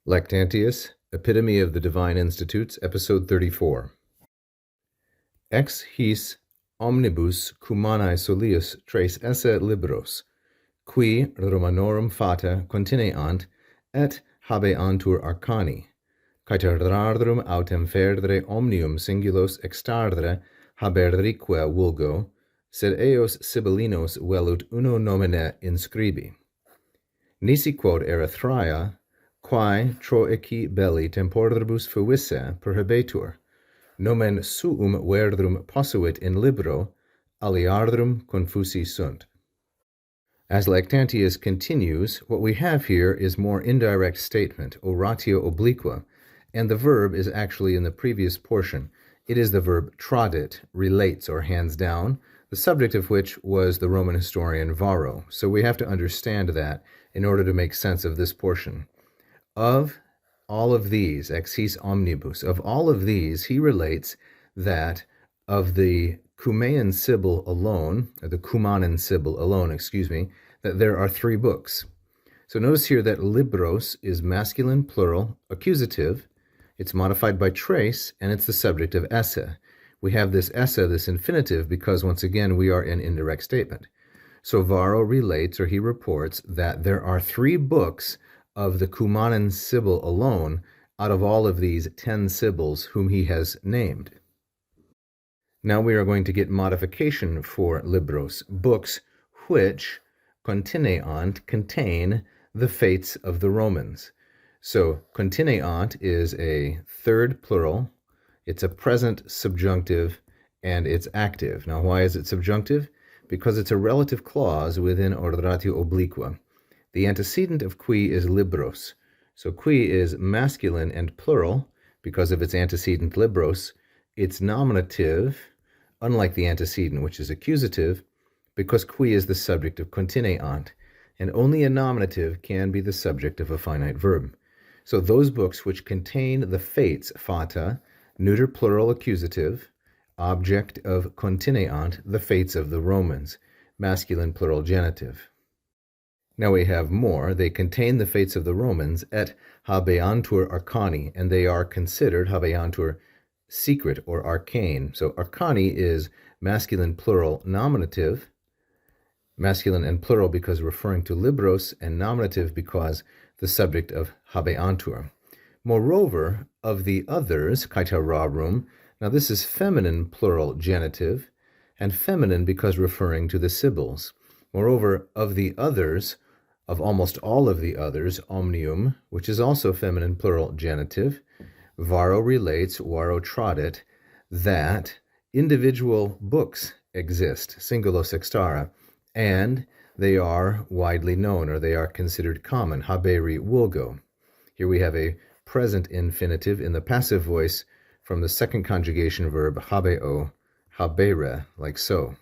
Lactantius, Epitome of the Divine Institutes, Episode 34. Ex his omnibus cumanae solius tres esse libros, qui Romanorum fata contineant, et habeantur arcani, caeterardrum autem ferdere omnium singulos extardere haberderique vulgo, sed eos Sibyllinos velut uno nomine inscribi. Nisi quod Erythraia, quae troici belli temporibus fuisse prohibetur, nomen suum verdrum posuit in libro, aliardrum confusi sunt. As Lactantius continues, what we have here is more indirect statement, oratio obliqua, and the verb is actually in the previous portion. It is the verb tradit, relates or hands down, the subject of which was the Roman historian Varro. So we have to understand that in order to make sense of this portion. Of all of these, ex his omnibus, of all of these, he relates that of the Cumaean Sibyl alone, or the Cumanan Sibyl alone, that there are 3 books. So notice here that libros is masculine, plural, accusative. It's modified by trace, and it's the subject of esse. We have this esse, this infinitive, because once again, we are in indirect statement. So Varro relates, or he reports, that there are 3 books of the Cumanan Sibyl alone out of all of these 10 Sibyls whom he has named. Now we are going to get modification for libros, books which contineant, contain the fates of the Romans. So contineant is a third plural, it's a present subjunctive, and it's active. Now why is it subjunctive? Because it's a relative clause within oratio obliqua. The antecedent of qui is libros. So qui is masculine and plural because of its antecedent libros. It's nominative, unlike the antecedent, which is accusative, because qui is the subject of contineant, and only a nominative can be the subject of a finite verb. So those books which contain the fates, fata, neuter plural accusative, object of contineant, the fates of the Romans, masculine plural genitive. Now we have more. They contain the fates of the Romans et habeantur arcani, and they are considered habeantur secret or arcane. So arcani is masculine plural nominative, masculine and plural because referring to libros, and nominative because the subject of habeantur. Moreover, of the others, caeterarum, now this is feminine plural genitive, and feminine because referring to the Sibyls. Moreover, of the others, of almost all of the others, omnium, which is also feminine plural genitive, Varro relates, Varro tradit, that individual books exist, singulos extara, and they are widely known, or they are considered common, haberi vulgo. Here we have a present infinitive in the passive voice from the second conjugation verb habeo, habere, like so.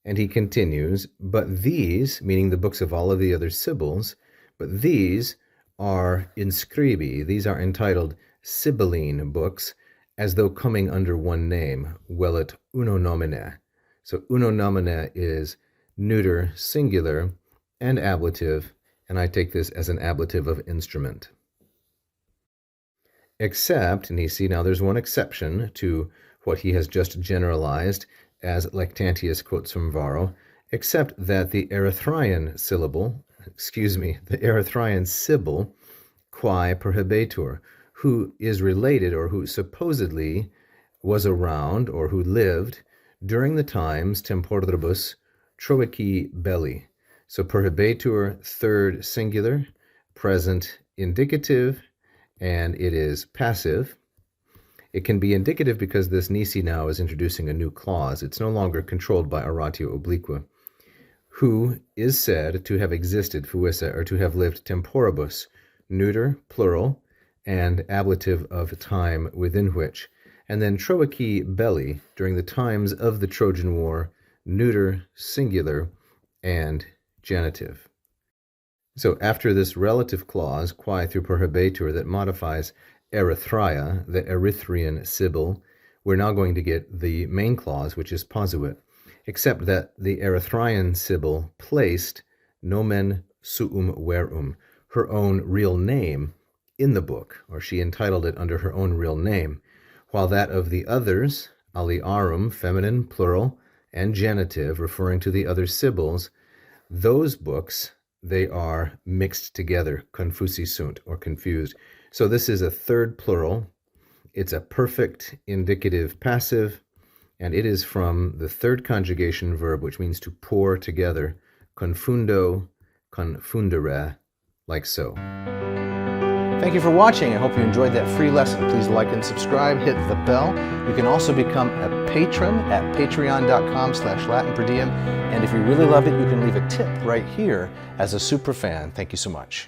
And he continues, but these, meaning the books of all of the other Sibyls, but these are inscribi, these are entitled Sibylline books, as though coming under one name, velut uno nomine. So uno nomine is neuter, singular, and ablative, and I take this as an ablative of instrument. Except, Nisi, now there's one exception to what he has just generalized, as Lactantius quotes from Varro, except that the Erythraean syllable, the Erythraean Sibyl, quae prohibetur, who is related or who supposedly was around or who lived during the times temporibus troici belli. So prohibetur, third singular, present indicative, and it is passive. It can be indicative because this nisi now is introducing a new clause. It's no longer controlled by oratio obliqua. Who is said to have existed, fuisse, or to have lived temporibus, neuter, plural, and ablative of time within which. And then troici belli, during the times of the Trojan War, neuter, singular, and genitive. So after this relative clause, quae through prohibetur, that modifies Erythraia, the Erythraean Sibyl, we're now going to get the main clause, which is posuit, except that the Erythraean Sibyl placed nomen suum verum, her own real name, in the book, or she entitled it under her own real name, while that of the others, aliarum, feminine, plural, and genitive, referring to the other Sibyls, those books, they are mixed together, confusi sunt, or confused. So this is a third plural. It's a perfect indicative passive, and it is from the third conjugation verb, which means to pour together, confundo, confundere, like so. Thank you for watching. I hope you enjoyed that free lesson. Please like and subscribe, hit the bell. You can also become a patron at patreon.com/LatinPerDiem. And if you really love it, you can leave a tip right here as a super fan. Thank you so much.